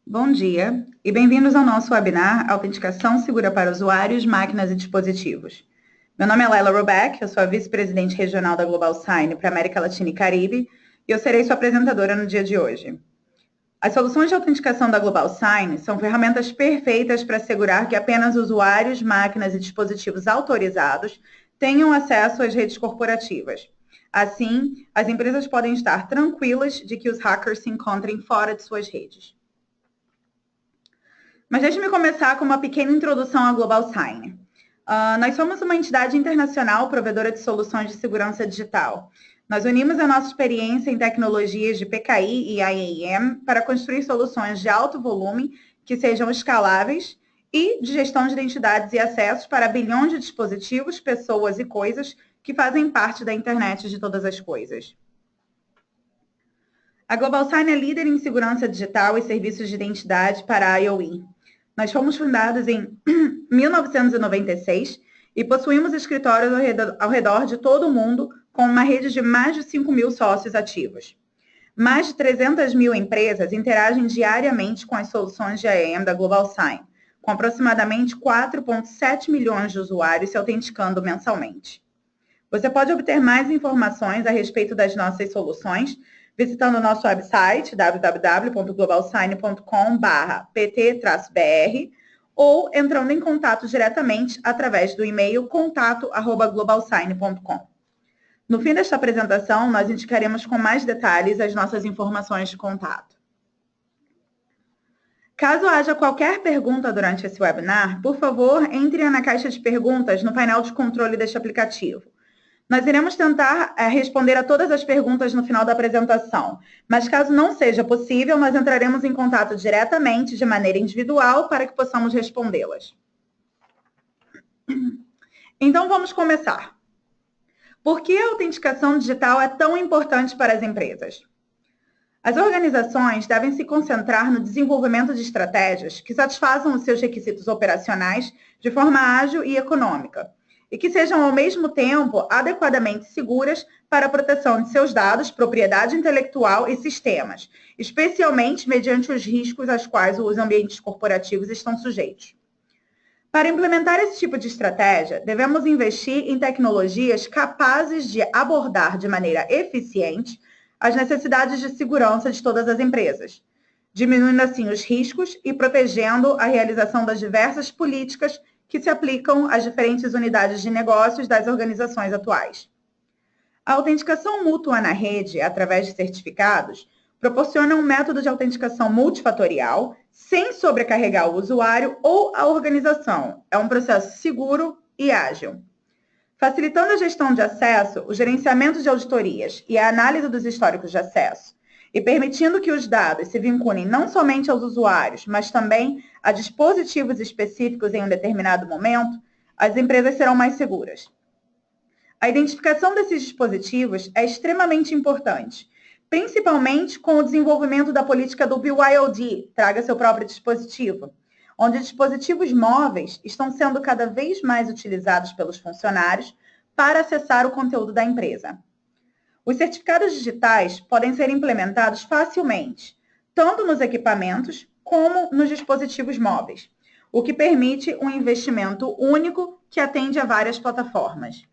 Bom dia e bem-vindos ao nosso webinar Autenticação Segura para Usuários, Máquinas e Dispositivos. Meu nome é Laila Robeck, eu sou a vice-presidente regional da Global Sign para América Latina e Caribe e eu serei sua apresentadora no dia de hoje. As soluções de autenticação da Global Sign são ferramentas perfeitas para assegurar que apenas usuários, máquinas e dispositivos autorizados tenham acesso às redes corporativas. Assim, as empresas podem estar tranquilas de que os hackers se encontrem fora de suas redes. Mas deixe-me começar com uma pequena introdução à Global Sign. Nós somos uma entidade internacional provedora de soluções de segurança digital. Nós unimos a nossa experiência em tecnologias de PKI e IAM para construir soluções de alto volume que sejam escaláveis e de gestão de identidades e acessos para bilhões de dispositivos, pessoas e coisas que fazem parte da internet de todas as coisas. A Global Sign é líder em segurança digital e serviços de identidade para a IoE. Nós fomos fundados em 1996 e possuímos escritórios ao redor de todo o mundo, com uma rede de mais de 5.000 sócios ativos. Mais de 300.000 empresas interagem diariamente com as soluções de IAM da Global Sign, com aproximadamente 4,7 milhões de usuários se autenticando mensalmente. Você pode obter mais informações a respeito das nossas soluções visitando o nosso website www.globalsign.com/pt-br ou entrando em contato diretamente através do e-mail contato@globalsign.com. No fim desta apresentação, nós indicaremos com mais detalhes as nossas informações de contato. Caso haja qualquer pergunta durante esse webinar, por favor, entre na caixa de perguntas no painel de controle deste aplicativo. Nós iremos tentar responder a todas as perguntas no final da apresentação, mas caso não seja possível, nós entraremos em contato diretamente, de maneira individual, para que possamos respondê-las. Então, vamos começar. Por que a autenticação digital é tão importante para as empresas? As organizações devem se concentrar no desenvolvimento de estratégias que satisfaçam os seus requisitos operacionais de forma ágil e econômica, e que sejam, ao mesmo tempo, adequadamente seguras para a proteção de seus dados, propriedade intelectual e sistemas, especialmente mediante os riscos aos quais os ambientes corporativos estão sujeitos. Para implementar esse tipo de estratégia, devemos investir em tecnologias capazes de abordar de maneira eficiente as necessidades de segurança de todas as empresas, diminuindo assim os riscos e protegendo a realização das diversas políticas que se aplicam às diferentes unidades de negócios das organizações atuais. A autenticação mútua na rede, através de certificados, proporciona um método de autenticação multifatorial, sem sobrecarregar o usuário ou a organização. É um processo seguro e ágil. Facilitando a gestão de acesso, o gerenciamento de auditorias e a análise dos históricos de acesso, e permitindo que os dados se vinculem não somente aos usuários, mas também a dispositivos específicos em um determinado momento, as empresas serão mais seguras. A identificação desses dispositivos é extremamente importante, principalmente com o desenvolvimento da política do BYOD, traga seu próprio dispositivo, onde dispositivos móveis estão sendo cada vez mais utilizados pelos funcionários para acessar o conteúdo da empresa. Os certificados digitais podem ser implementados facilmente, tanto nos equipamentos como nos dispositivos móveis, o que permite um investimento único que atende a várias plataformas.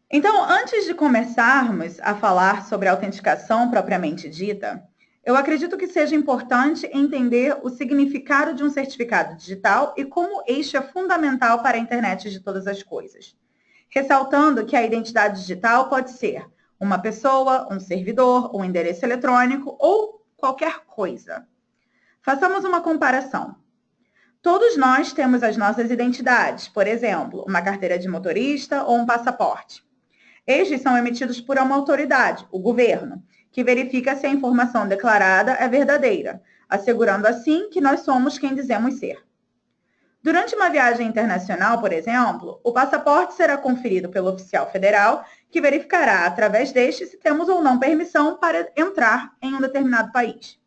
Então, antes de começarmos a falar sobre a autenticação propriamente dita, eu acredito que seja importante entender o significado de um certificado digital e como este é fundamental para a internet de todas as coisas. Ressaltando que a identidade digital pode ser uma pessoa, um servidor, um endereço eletrônico ou qualquer coisa. Façamos uma comparação. Todos nós temos as nossas identidades, por exemplo, uma carteira de motorista ou um passaporte. Estes são emitidos por uma autoridade, o governo, que verifica se a informação declarada é verdadeira, assegurando assim que nós somos quem dizemos ser. Durante uma viagem internacional, por exemplo, o passaporte será conferido pelo oficial federal, que verificará, através deste, se temos ou não permissão para entrar em um determinado país.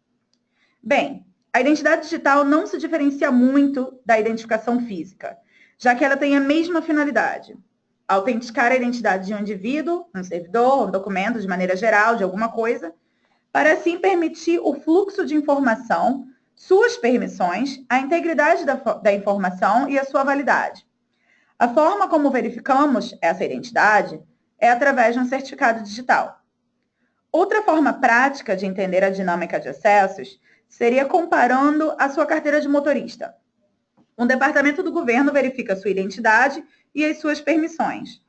Bem, a identidade digital não se diferencia muito da identificação física, já que ela tem a mesma finalidade: autenticar a identidade de um indivíduo, um servidor, um documento, de maneira geral, de alguma coisa, para assim permitir o fluxo de informação, suas permissões, a integridade da informação e a sua validade. A forma como verificamos essa identidade é através de um certificado digital. Outra forma prática de entender a dinâmica de acessos seria comparando a sua carteira de motorista. Um departamento do governo verifica sua identidade e as suas permissões.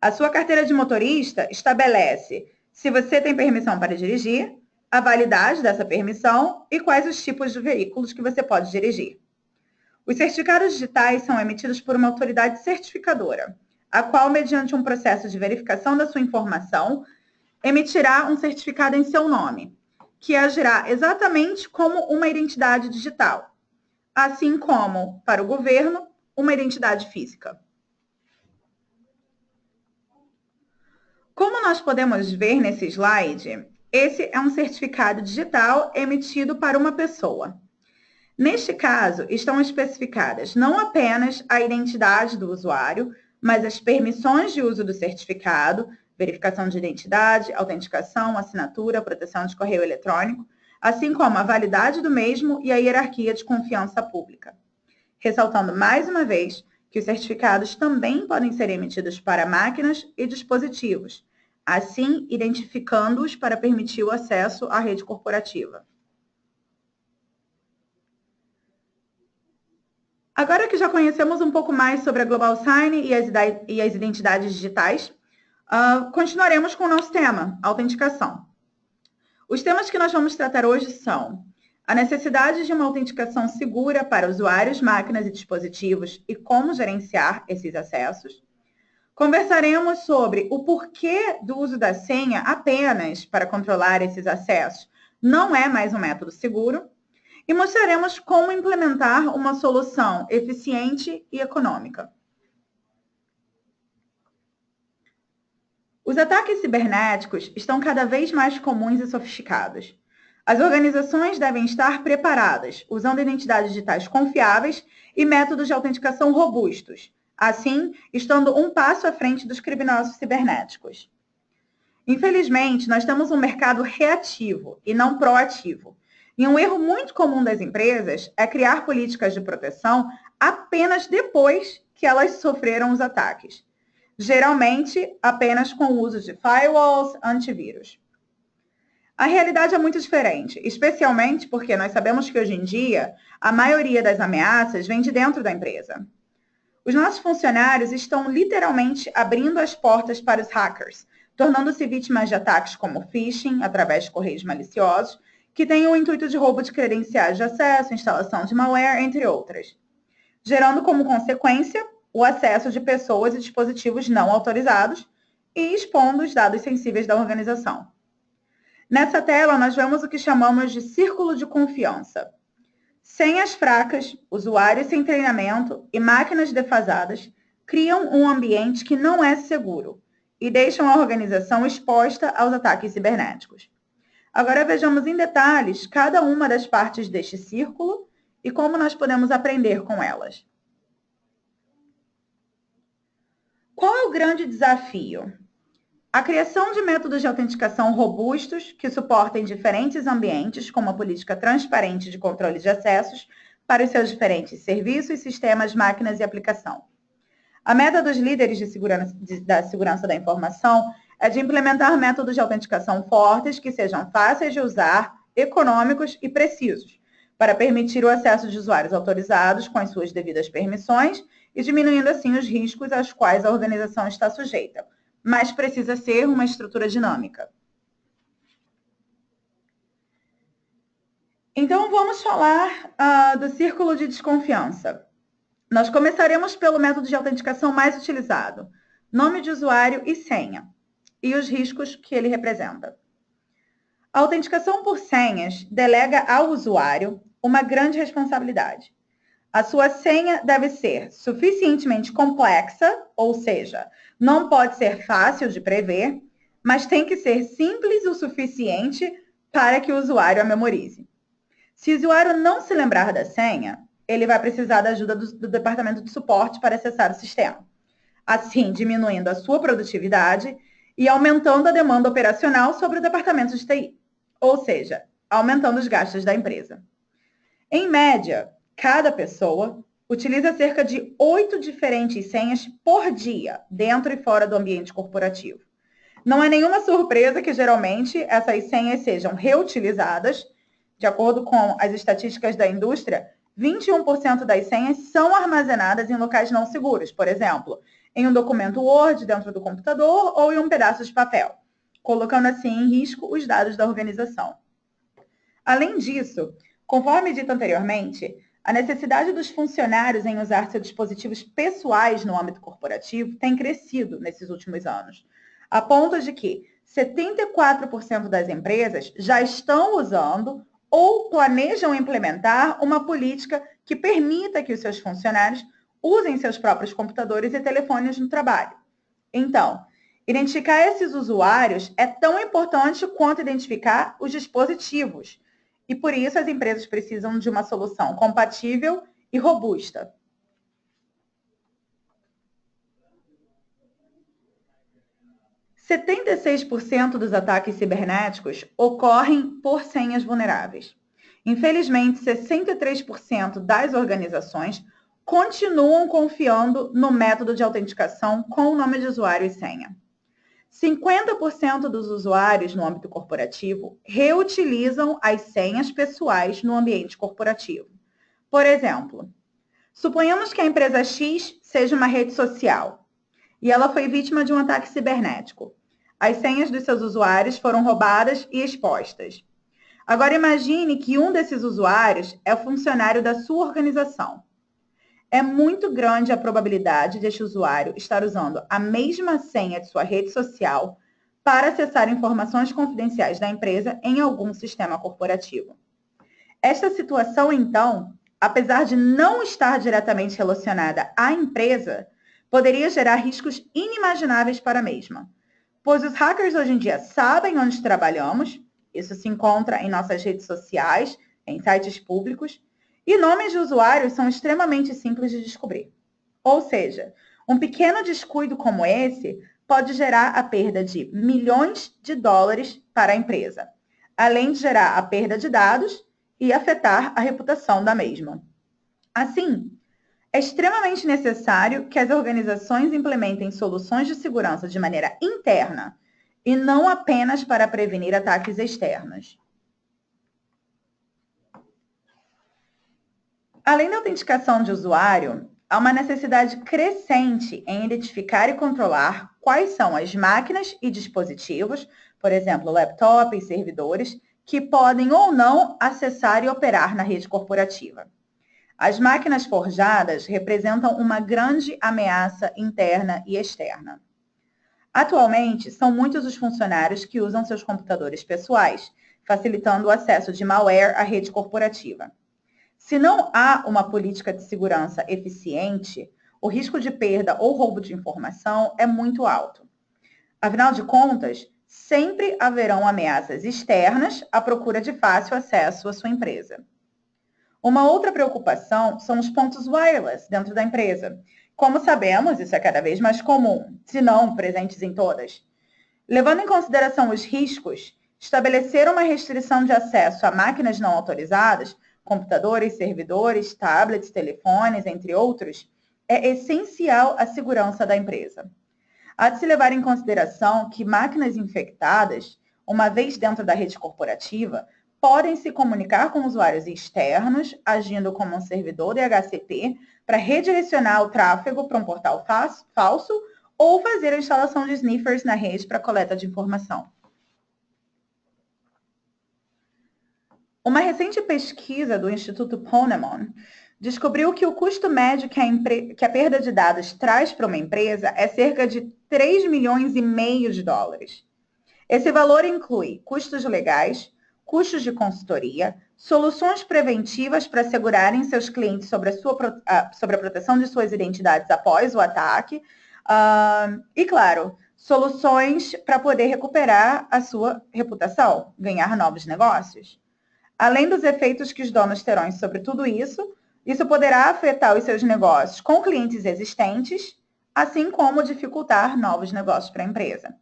A sua carteira de motorista estabelece se você tem permissão para dirigir, a validade dessa permissão e quais os tipos de veículos que você pode dirigir. Os certificados digitais são emitidos por uma autoridade certificadora, a qual, mediante um processo de verificação da sua informação, emitirá um certificado em seu nome, que agirá exatamente como uma identidade digital, assim como, para o governo, uma identidade física. Como nós podemos ver nesse slide, esse é um certificado digital emitido para uma pessoa. Neste caso, estão especificadas não apenas a identidade do usuário, mas as permissões de uso do certificado, verificação de identidade, autenticação, assinatura, proteção de correio eletrônico, assim como a validade do mesmo e a hierarquia de confiança pública. Ressaltando mais uma vez que os certificados também podem ser emitidos para máquinas e dispositivos, assim identificando-os para permitir o acesso à rede corporativa. Agora que já conhecemos um pouco mais sobre a Global Sign e as identidades digitais, continuaremos com o nosso tema, autenticação. Os temas que nós vamos tratar hoje são a necessidade de uma autenticação segura para usuários, máquinas e dispositivos e como gerenciar esses acessos. Conversaremos sobre o porquê do uso da senha apenas para controlar esses acessos não é mais um método seguro. E mostraremos como implementar uma solução eficiente e econômica. Os ataques cibernéticos estão cada vez mais comuns e sofisticados. As organizações devem estar preparadas, usando identidades digitais confiáveis e métodos de autenticação robustos, assim, estando um passo à frente dos criminosos cibernéticos. Infelizmente, nós temos um mercado reativo e não proativo. E um erro muito comum das empresas é criar políticas de proteção apenas depois que elas sofreram os ataques. Geralmente, apenas com o uso de firewalls, antivírus. A realidade é muito diferente, especialmente porque nós sabemos que hoje em dia a maioria das ameaças vem de dentro da empresa. Os nossos funcionários estão literalmente abrindo as portas para os hackers, tornando-se vítimas de ataques como phishing, através de correios maliciosos, que têm o intuito de roubo de credenciais de acesso, instalação de malware, entre outras, gerando como consequência o acesso de pessoas e dispositivos não autorizados e expondo os dados sensíveis da organização. Nessa tela, nós vemos o que chamamos de círculo de confiança. Senhas fracas, usuários sem treinamento e máquinas defasadas criam um ambiente que não é seguro e deixam a organização exposta aos ataques cibernéticos. Agora vejamos em detalhes cada uma das partes deste círculo e como nós podemos aprender com elas. Qual é o grande desafio? A criação de métodos de autenticação robustos que suportem diferentes ambientes com uma política transparente de controle de acessos para os seus diferentes serviços, sistemas, máquinas e aplicação. A meta dos líderes da segurança da informação é de implementar métodos de autenticação fortes que sejam fáceis de usar, econômicos e precisos, para permitir o acesso de usuários autorizados com as suas devidas permissões e diminuindo assim os riscos aos quais a organização está sujeita, mas precisa ser uma estrutura dinâmica. Então, vamos falar do círculo de desconfiança. Nós começaremos pelo método de autenticação mais utilizado, nome de usuário e senha, e os riscos que ele representa. A autenticação por senhas delega ao usuário uma grande responsabilidade. A sua senha deve ser suficientemente complexa, ou seja, não pode ser fácil de prever, mas tem que ser simples o suficiente para que o usuário a memorize. Se o usuário não se lembrar da senha, ele vai precisar da ajuda do departamento de suporte para acessar o sistema, assim diminuindo a sua produtividade e aumentando a demanda operacional sobre o departamento de TI. ou seja, aumentando os gastos da empresa. Em média, cada pessoa utiliza cerca de 8 diferentes senhas por dia, dentro e fora do ambiente corporativo. Não é nenhuma surpresa que, geralmente, essas senhas sejam reutilizadas. De acordo com as estatísticas da indústria, 21% das senhas são armazenadas em locais não seguros, por exemplo, em um documento Word dentro do computador ou em um pedaço de papel, colocando assim em risco os dados da organização. Além disso, conforme dito anteriormente, a necessidade dos funcionários em usar seus dispositivos pessoais no âmbito corporativo tem crescido nesses últimos anos, a ponto de que 74% das empresas já estão usando ou planejam implementar uma política que permita que os seus funcionários usem seus próprios computadores e telefones no trabalho. Então, identificar esses usuários é tão importante quanto identificar os dispositivos. E por isso as empresas precisam de uma solução compatível e robusta. – 76% dos ataques cibernéticos ocorrem por senhas vulneráveis. Infelizmente, 63% das organizações continuam confiando no método de autenticação com o nome de usuário e senha. 50% dos usuários no âmbito corporativo reutilizam as senhas pessoais no ambiente corporativo. Por exemplo, suponhamos que a empresa X seja uma rede social e ela foi vítima de um ataque cibernético. As senhas dos seus usuários foram roubadas e expostas. Agora imagine que um desses usuários é funcionário da sua organização. É muito grande a probabilidade de este usuário estar usando a mesma senha de sua rede social para acessar informações confidenciais da empresa em algum sistema corporativo. Esta situação, então, apesar de não estar diretamente relacionada à empresa, poderia gerar riscos inimagináveis para a mesma, pois os hackers hoje em dia sabem onde trabalhamos, isso se encontra em nossas redes sociais, em sites públicos, e nomes de usuários são extremamente simples de descobrir. Ou seja, um pequeno descuido como esse pode gerar a perda de milhões de dólares para a empresa, além de gerar a perda de dados e afetar a reputação da mesma. Assim, é extremamente necessário que as organizações implementem soluções de segurança de maneira interna e não apenas para prevenir ataques externos. Além da autenticação de usuário, há uma necessidade crescente em identificar e controlar quais são as máquinas e dispositivos, por exemplo, laptops e servidores, que podem ou não acessar e operar na rede corporativa. As máquinas forjadas representam uma grande ameaça interna e externa. Atualmente, são muitos os funcionários que usam seus computadores pessoais, facilitando o acesso de malware à rede corporativa. Se não há uma política de segurança eficiente, o risco de perda ou roubo de informação é muito alto. Afinal de contas, sempre haverão ameaças externas à procura de fácil acesso à sua empresa. Uma outra preocupação são os pontos wireless dentro da empresa. Como sabemos, isso é cada vez mais comum, se não presentes em todas. Levando em consideração os riscos, estabelecer uma restrição de acesso a máquinas não autorizadas, computadores, servidores, tablets, telefones, entre outros, é essencial à segurança da empresa. Há de se levar em consideração que máquinas infectadas, uma vez dentro da rede corporativa, podem se comunicar com usuários externos, agindo como um servidor DHCP, para redirecionar o tráfego para um portal falso ou fazer a instalação de sniffers na rede para coleta de informação. Uma recente pesquisa do Instituto Ponemon descobriu que o custo médio que a perda de dados traz para uma empresa é cerca de 3,5 milhões de dólares. Esse valor inclui custos legais, custos de consultoria, soluções preventivas para assegurarem seus clientes sobre a proteção de suas identidades após o ataque e, claro, soluções para poder recuperar a sua reputação, ganhar novos negócios. Além dos efeitos que os donos terão sobre tudo isso, isso poderá afetar os seus negócios com clientes existentes, assim como dificultar novos negócios para a empresa.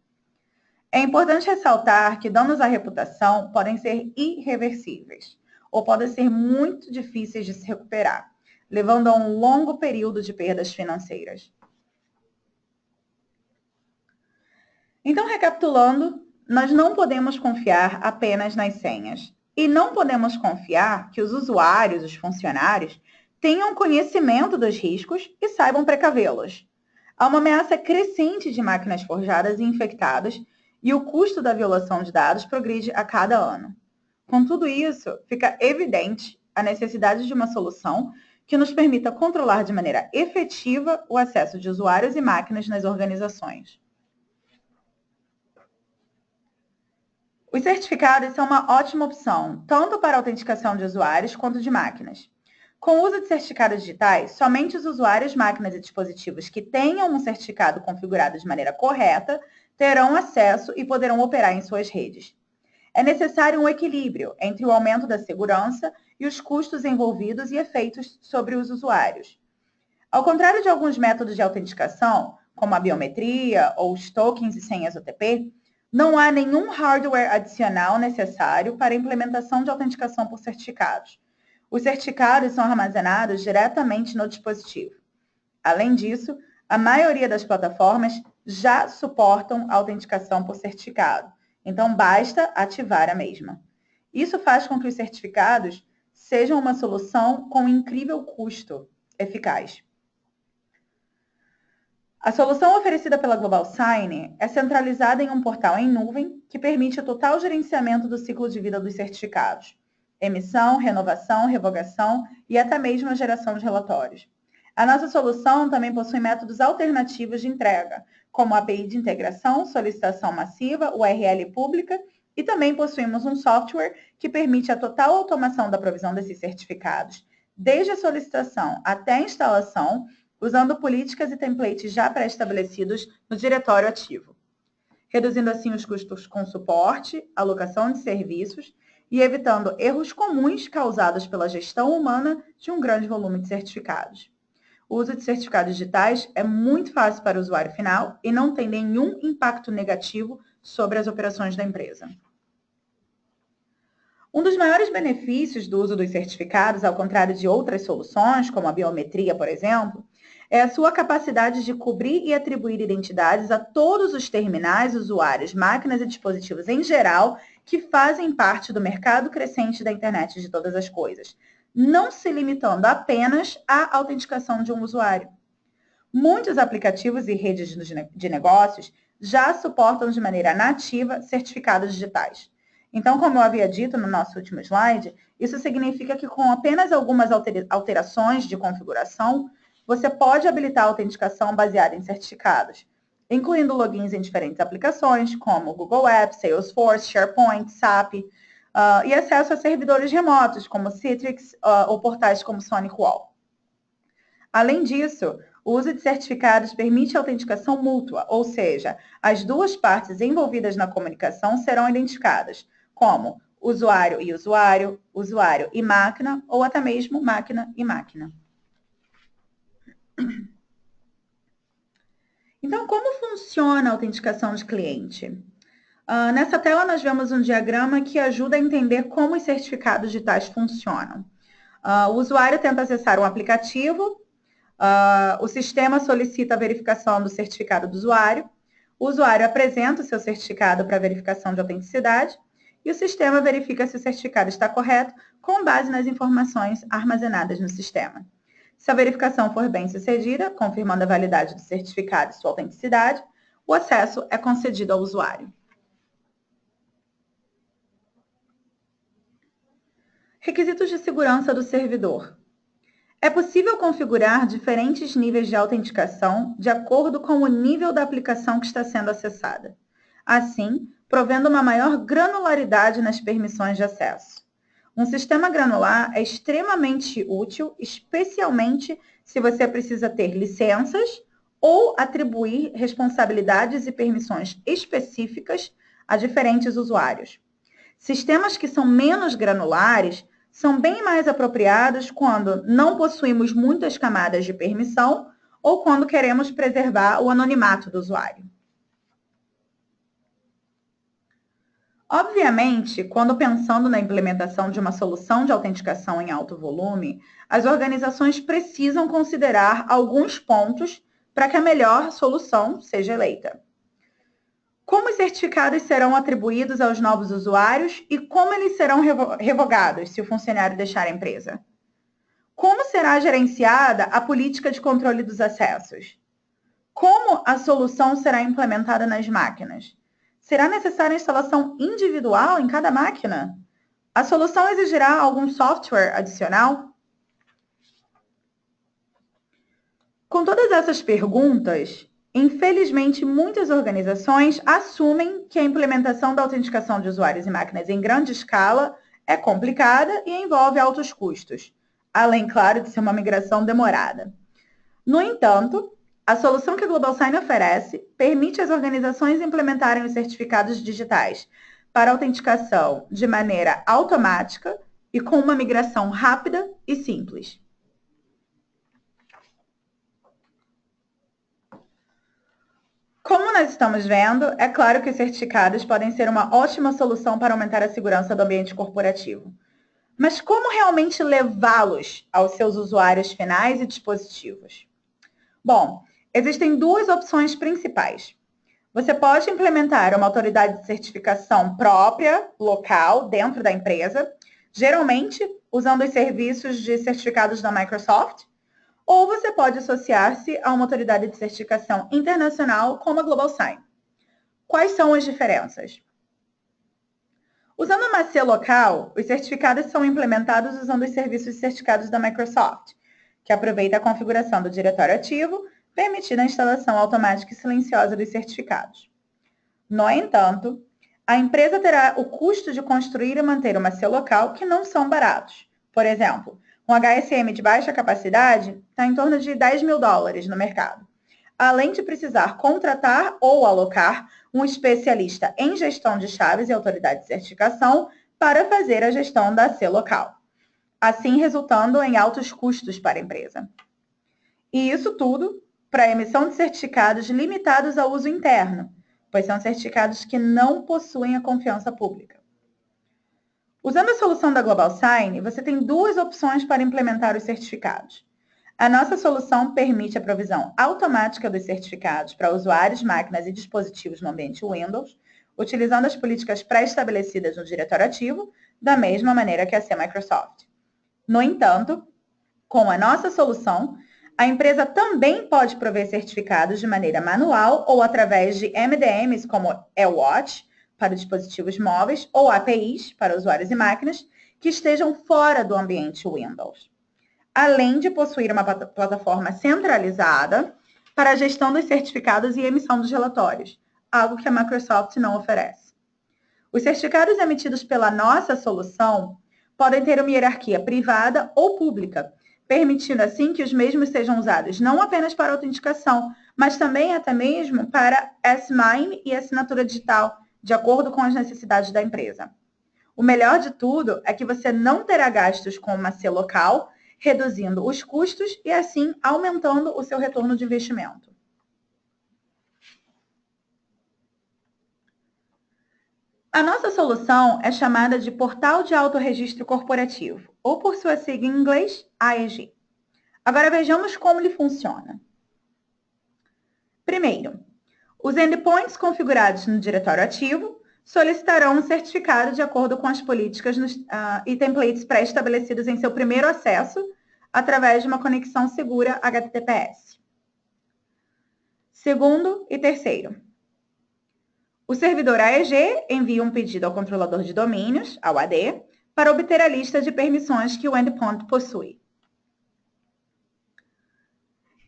É importante ressaltar que danos à reputação podem ser irreversíveis ou podem ser muito difíceis de se recuperar, levando a um longo período de perdas financeiras. Então, recapitulando, nós não podemos confiar apenas nas senhas. E não podemos confiar que os usuários, os funcionários, tenham conhecimento dos riscos e saibam precavê-los. Há uma ameaça crescente de máquinas forjadas e infectadas, e o custo da violação de dados progride a cada ano. Com tudo isso, fica evidente a necessidade de uma solução que nos permita controlar de maneira efetiva o acesso de usuários e máquinas nas organizações. Os certificados são uma ótima opção, tanto para a autenticação de usuários quanto de máquinas. Com o uso de certificados digitais, somente os usuários, máquinas e dispositivos que tenham um certificado configurado de maneira correta terão acesso e poderão operar em suas redes. É necessário um equilíbrio entre o aumento da segurança e os custos envolvidos e efeitos sobre os usuários. Ao contrário de alguns métodos de autenticação, como a biometria ou os tokens e senhas OTP, não há nenhum hardware adicional necessário para a implementação de autenticação por certificados. Os certificados são armazenados diretamente no dispositivo. Além disso, a maioria das plataformas já suportam a autenticação por certificado, então basta ativar a mesma. Isso faz com que os certificados sejam uma solução com incrível custo eficaz. A solução oferecida pela Global Sign é centralizada em um portal em nuvem que permite o total gerenciamento do ciclo de vida dos certificados, emissão, renovação, revogação e até mesmo a geração de relatórios. A nossa solução também possui métodos alternativos de entrega, como a API de integração, solicitação massiva, URL pública, e também possuímos um software que permite a total automação da provisão desses certificados, desde a solicitação até a instalação, usando políticas e templates já pré-estabelecidos no diretório ativo, reduzindo assim os custos com suporte, alocação de serviços e evitando erros comuns causados pela gestão humana de um grande volume de certificados. O uso de certificados digitais é muito fácil para o usuário final e não tem nenhum impacto negativo sobre as operações da empresa. Um dos maiores benefícios do uso dos certificados, ao contrário de outras soluções, como a biometria, por exemplo, é a sua capacidade de cobrir e atribuir identidades a todos os terminais, usuários, máquinas e dispositivos em geral que fazem parte do mercado crescente da internet de todas as coisas, não se limitando apenas à autenticação de um usuário. Muitos aplicativos e redes de negócios já suportam de maneira nativa certificados digitais. Então, como eu havia dito no nosso último slide, isso significa que com apenas algumas alterações de configuração, você pode habilitar a autenticação baseada em certificados, incluindo logins em diferentes aplicações, como Google Apps, Salesforce, SharePoint, SAP, e acesso a servidores remotos, como Citrix ou portais como SonicWall. Além disso, o uso de certificados permite a autenticação mútua, ou seja, as duas partes envolvidas na comunicação serão identificadas, como usuário e usuário, usuário e máquina, ou até mesmo máquina e máquina. Então, como funciona a autenticação de cliente? Nessa tela, nós vemos um diagrama que ajuda a entender como os certificados digitais funcionam. O usuário tenta acessar um aplicativo, o sistema solicita a verificação do certificado do usuário, o usuário apresenta o seu certificado para verificação de autenticidade e o sistema verifica se o certificado está correto com base nas informações armazenadas no sistema. Se a verificação for bem-sucedida, confirmando a validade do certificado e sua autenticidade, o acesso é concedido ao usuário. Requisitos de segurança do servidor. É possível configurar diferentes níveis de autenticação de acordo com o nível da aplicação que está sendo acessada. Assim, provendo uma maior granularidade nas permissões de acesso. Um sistema granular é extremamente útil, especialmente se você precisa ter licenças ou atribuir responsabilidades e permissões específicas a diferentes usuários. Sistemas que são menos granulares são bem mais apropriados quando não possuímos muitas camadas de permissão ou quando queremos preservar o anonimato do usuário. Obviamente, quando pensando na implementação de uma solução de autenticação em alto volume, as organizações precisam considerar alguns pontos para que a melhor solução seja eleita. Como os certificados serão atribuídos aos novos usuários e como eles serão revogados se o funcionário deixar a empresa? Como será gerenciada a política de controle dos acessos? Como a solução será implementada nas máquinas? Será necessária a instalação individual em cada máquina? A solução exigirá algum software adicional? Com todas essas perguntas, infelizmente, muitas organizações assumem que a implementação da autenticação de usuários e máquinas em grande escala é complicada e envolve altos custos, além, claro, de ser uma migração demorada. No entanto, a solução que a GlobalSign oferece permite às organizações implementarem os certificados digitais para autenticação de maneira automática e com uma migração rápida e simples. Como nós estamos vendo, é claro que os certificados podem ser uma ótima solução para aumentar a segurança do ambiente corporativo. Mas como realmente levá-los aos seus usuários finais e dispositivos? Bom, existem duas opções principais. Você pode implementar uma autoridade de certificação própria, local, dentro da empresa, geralmente usando os serviços de certificados da Microsoft, ou você pode associar-se a uma autoridade de certificação internacional como a GlobalSign. Quais são as diferenças? Usando uma AC local, os certificados são implementados usando os serviços certificados da Microsoft, que aproveita a configuração do diretório ativo, permitindo a instalação automática e silenciosa dos certificados. No entanto, a empresa terá o custo de construir e manter uma AC local que não são baratos. Por exemplo, um HSM de baixa capacidade está em torno de $10 mil no mercado, além de precisar contratar ou alocar um especialista em gestão de chaves e autoridade de certificação para fazer a gestão da AC local, assim resultando em altos custos para a empresa. E isso tudo para a emissão de certificados limitados ao uso interno, pois são certificados que não possuem a confiança pública. Usando a solução da GlobalSign, você tem duas opções para implementar os certificados. A nossa solução permite a provisão automática dos certificados para usuários, máquinas e dispositivos no ambiente Windows, utilizando as políticas pré-estabelecidas no diretório ativo, da mesma maneira que a Microsoft. No entanto, com a nossa solução, a empresa também pode prover certificados de maneira manual ou através de MDMs como eWatch, para dispositivos móveis, ou APIs, para usuários e máquinas, que estejam fora do ambiente Windows. Além de possuir uma plataforma centralizada para a gestão dos certificados e emissão dos relatórios, algo que a Microsoft não oferece. Os certificados emitidos pela nossa solução podem ter uma hierarquia privada ou pública, permitindo assim que os mesmos sejam usados não apenas para autenticação, mas também até mesmo para S/MIME e assinatura digital, de acordo com as necessidades da empresa. O melhor de tudo é que você não terá gastos com uma AC local, reduzindo os custos e assim aumentando o seu retorno de investimento. A nossa solução é chamada de Portal de Autorregistro Corporativo, ou por sua sigla em inglês, AEG. Agora vejamos como ele funciona. Primeiro, os endpoints configurados no diretório ativo solicitarão um certificado de acordo com as políticas e templates pré-estabelecidos em seu primeiro acesso, através de uma conexão segura HTTPS. Segundo e terceiro, o servidor AEG envia um pedido ao controlador de domínios, ao AD, para obter a lista de permissões que o endpoint possui.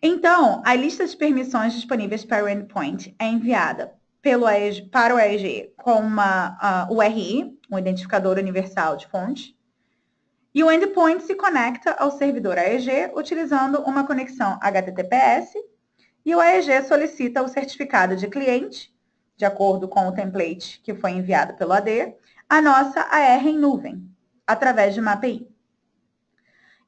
Então, a lista de permissões disponíveis para o endpoint é enviada para o AEG com uma URI, um identificador universal de fonte, e o endpoint se conecta ao servidor AEG utilizando uma conexão HTTPS, e o AEG solicita o certificado de cliente, de acordo com o template que foi enviado pelo AD, a nossa AR em nuvem, através de uma API.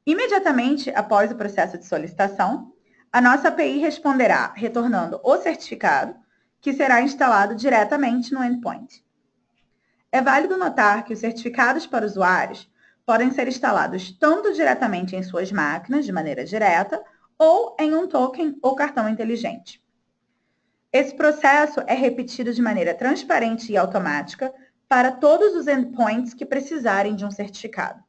Imediatamente após o processo de solicitação, a nossa API responderá retornando o certificado, que será instalado diretamente no endpoint. É válido notar que os certificados para usuários podem ser instalados tanto diretamente em suas máquinas, de maneira direta, ou em um token ou cartão inteligente. Esse processo é repetido de maneira transparente e automática para todos os endpoints que precisarem de um certificado.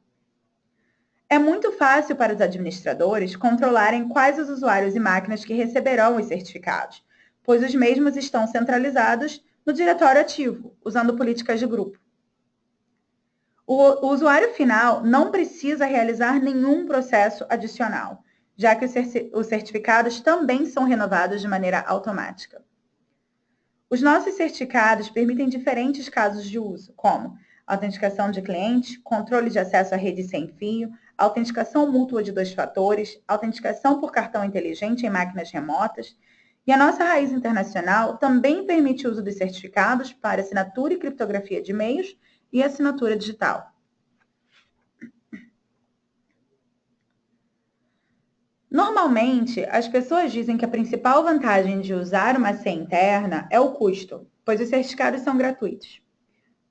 É muito fácil para os administradores controlarem quais os usuários e máquinas que receberão os certificados, pois os mesmos estão centralizados no diretório ativo, usando políticas de grupo. O usuário final não precisa realizar nenhum processo adicional, já que os certificados também são renovados de maneira automática. Os nossos certificados permitem diferentes casos de uso, como autenticação de cliente, controle de acesso à rede sem fio, autenticação mútua de 2 fatores, autenticação por cartão inteligente em máquinas remotas, e a nossa raiz internacional também permite o uso dos certificados para assinatura e criptografia de e-mails e assinatura digital. Normalmente, as pessoas dizem que a principal vantagem de usar uma senha interna é o custo, pois os certificados são gratuitos.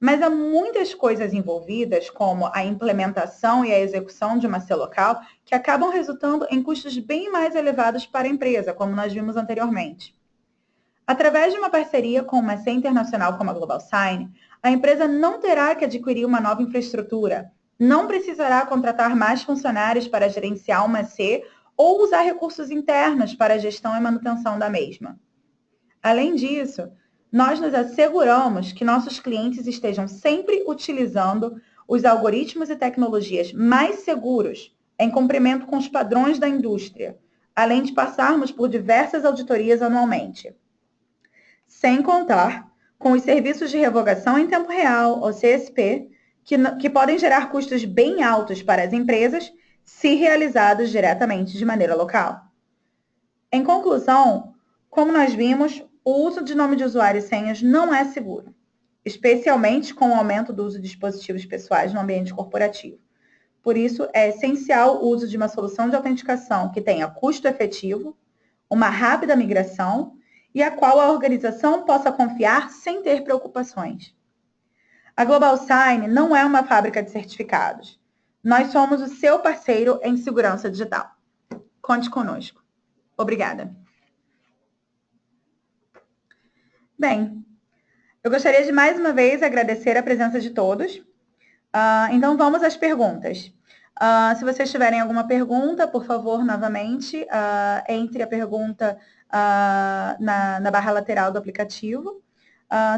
Mas há muitas coisas envolvidas, como a implementação e a execução de uma senha local, que acabam resultando em custos bem mais elevados para a empresa, como nós vimos anteriormente. Através de uma parceria com uma senha internacional como a GlobalSign, a empresa não terá que adquirir uma nova infraestrutura, não precisará contratar mais funcionários para gerenciar uma C ou usar recursos internos para a gestão e manutenção da mesma. Além disso, nós nos asseguramos que nossos clientes estejam sempre utilizando os algoritmos e tecnologias mais seguros em cumprimento com os padrões da indústria, além de passarmos por diversas auditorias anualmente. Sem contar com os serviços de revogação em tempo real, ou CSP, que podem gerar custos bem altos para as empresas se realizados diretamente de maneira local. Em conclusão, como nós vimos, o uso de nome de usuário e senhas não é seguro, especialmente com o aumento do uso de dispositivos pessoais no ambiente corporativo. Por isso, é essencial o uso de uma solução de autenticação que tenha custo efetivo, uma rápida migração e a qual a organização possa confiar sem ter preocupações. A GlobalSign não é uma fábrica de certificados. Nós somos o seu parceiro em segurança digital. Conte conosco. Obrigada. Bem, eu gostaria de mais uma vez agradecer a presença de todos. Então, vamos às perguntas. Se vocês tiverem alguma pergunta, por favor, novamente, entre a pergunta na barra lateral do aplicativo.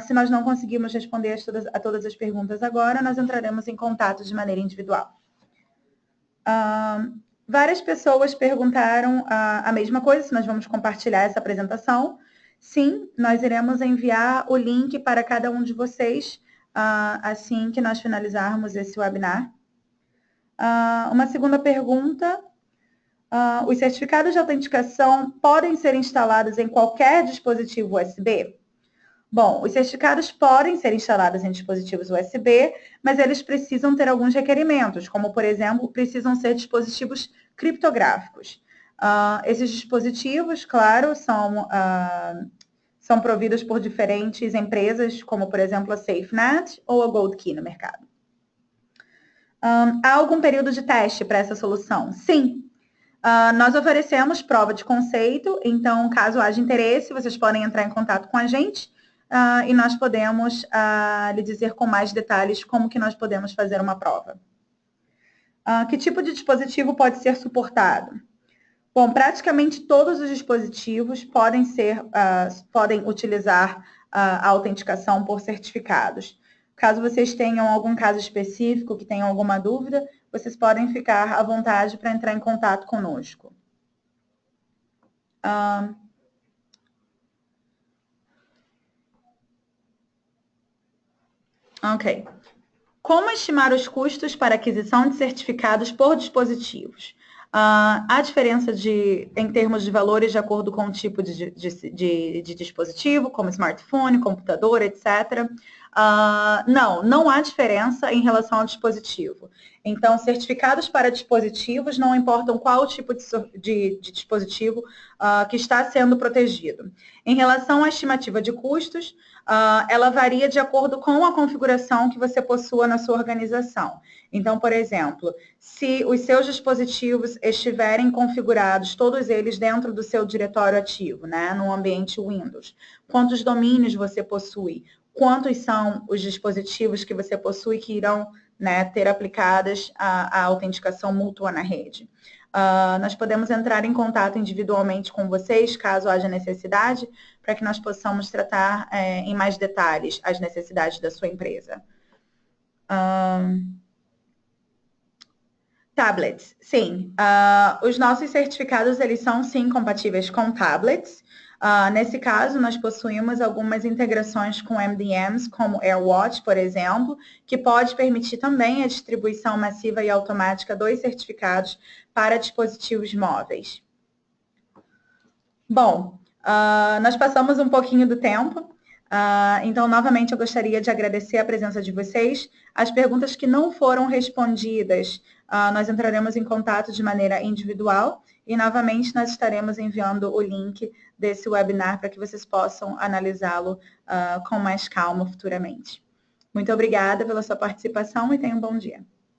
Se nós não conseguirmos responder a todas as perguntas agora, nós entraremos em contato de maneira individual. Várias pessoas perguntaram a mesma coisa, se nós vamos compartilhar essa apresentação. Sim, nós iremos enviar o link para cada um de vocês assim que nós finalizarmos esse webinar. Uma segunda pergunta. Os certificados de autenticação podem ser instalados em qualquer dispositivo USB? Bom, os certificados podem ser instalados em dispositivos USB, mas eles precisam ter alguns requerimentos, como, por exemplo, precisam ser dispositivos criptográficos. Esses dispositivos, claro, são providos por diferentes empresas, como, por exemplo, a SafeNet ou a GoldKey no mercado. Há algum período de teste para essa solução? Sim. Nós oferecemos prova de conceito, então, caso haja interesse, vocês podem entrar em contato com a gente e nós podemos lhe dizer com mais detalhes como que nós podemos fazer uma prova. Que tipo de dispositivo pode ser suportado? Bom, praticamente todos os dispositivos podem utilizar a autenticação por certificados. Caso vocês tenham algum caso específico, que tenham alguma dúvida, vocês podem ficar à vontade para entrar em contato conosco. Ok. Como estimar os custos para aquisição de certificados por dispositivos? Há diferença em termos de valores de acordo com o tipo de dispositivo, como smartphone, computador, etc. Não há diferença em relação ao dispositivo. Então, certificados para dispositivos não importam qual tipo de dispositivo que está sendo protegido. Em relação à estimativa de custos, ela varia de acordo com a configuração que você possua na sua organização. Então, por exemplo, se os seus dispositivos estiverem configurados, todos eles dentro do seu diretório ativo, né, no ambiente Windows, quantos domínios você possui, quantos são os dispositivos que você possui que irão, né, ter aplicadas a autenticação mútua na rede. Nós podemos entrar em contato individualmente com vocês, caso haja necessidade, para que nós possamos tratar em mais detalhes as necessidades da sua empresa. Tablets, sim. Os nossos certificados, eles são, sim, compatíveis com tablets. Nesse caso, nós possuímos algumas integrações com MDMs, como AirWatch, por exemplo, que pode permitir também a distribuição massiva e automática dos certificados para dispositivos móveis. Bom, nós passamos um pouquinho do tempo, então, novamente, eu gostaria de agradecer a presença de vocês. As perguntas que não foram respondidas, nós entraremos em contato de maneira individual e, novamente, nós estaremos enviando o link desse webinar para que vocês possam analisá-lo com mais calma futuramente. Muito obrigada pela sua participação e tenham um bom dia.